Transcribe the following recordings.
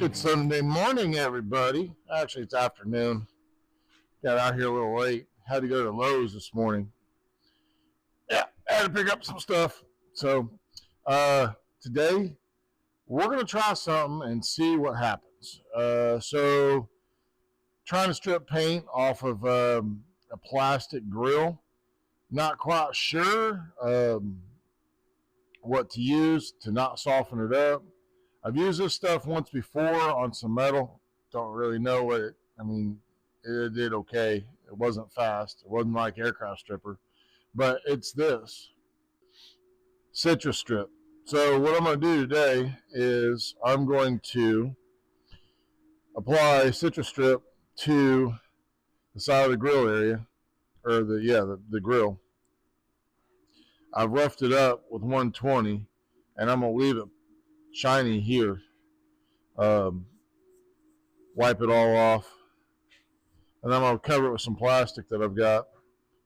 Good Sunday morning, everybody. Actually, it's afternoon. Got out here a little late. Had to go to Lowe's this morning. Yeah, I had to pick up some stuff. So, today we're going to try something and see what happens. Trying to strip paint off of a plastic grill. Not quite sure what to use to not soften it up. I've used this stuff once before on some metal. Don't really know what it, I mean, it did okay. It wasn't fast. It wasn't like aircraft stripper, but it's this citrus strip. So what I'm going to do today is I'm going to apply citrus strip to the side of the grill area, or the grill. I've roughed it up with 120, and I'm going to leave it shiny here. Wipe it all off, and I'm going to cover it with some plastic that I've got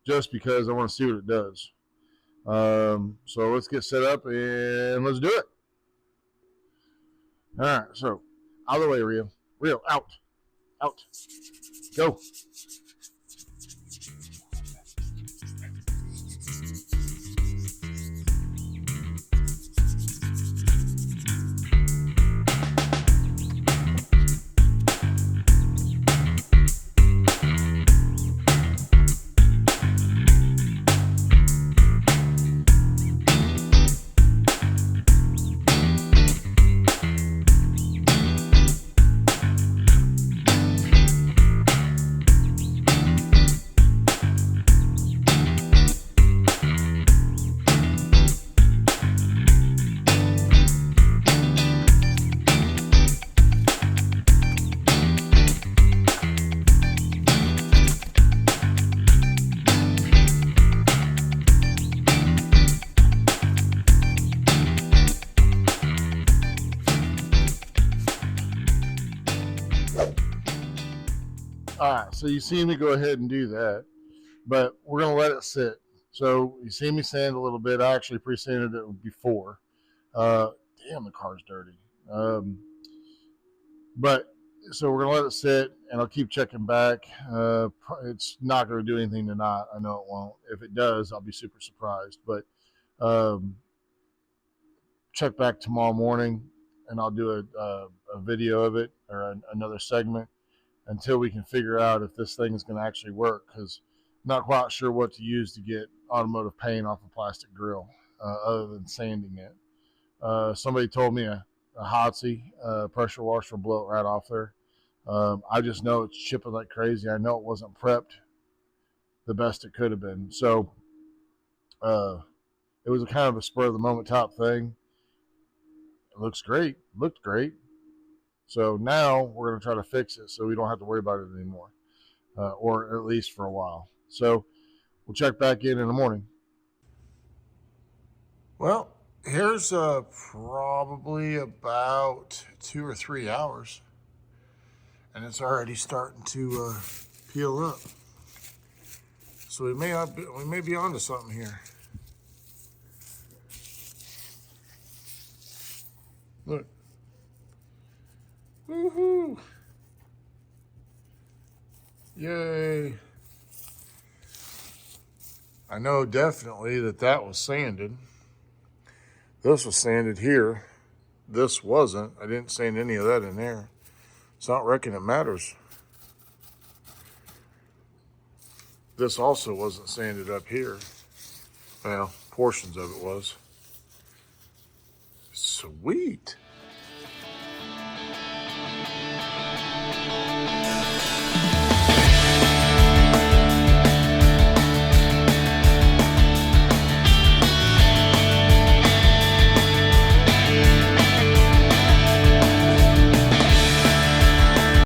just because I want to see what it does. So let's get set up and let's do it. All right, so out of the way, Rio. Rio, out. Go. All right, so you see me go ahead and do that, but we're going to let it sit. So you see me sand a little bit. I actually pre-sanded it before. Damn, the car's dirty. But so we're going to let it sit, and I'll keep checking back. It's not going to do anything tonight. I know it won't. If it does, I'll be super surprised. But check back tomorrow morning, and I'll do a video of it or another segment until we can figure out if this thing is going to actually work, because I'm not quite sure what to use to get automotive paint off a plastic grill other than sanding it. Somebody told me a Hotsy pressure washer will blow it right off there. I just know it's chipping like crazy. I know it wasn't prepped the best it could have been. So it was a kind of a spur of the moment type thing. It looks great. Looked great. So now we're going to try to fix it so we don't have to worry about it anymore, or at least for a while. So we'll check back in the morning. Well, here's probably about 2 or 3 hours, and it's already starting to peel up. So we may be onto something here. Look. Woohoo! Yay! I know definitely that was sanded. This was sanded here. This wasn't. I didn't sand any of that in there. So I don't reckon it matters. This also wasn't sanded up here. Well, portions of it was. Sweet.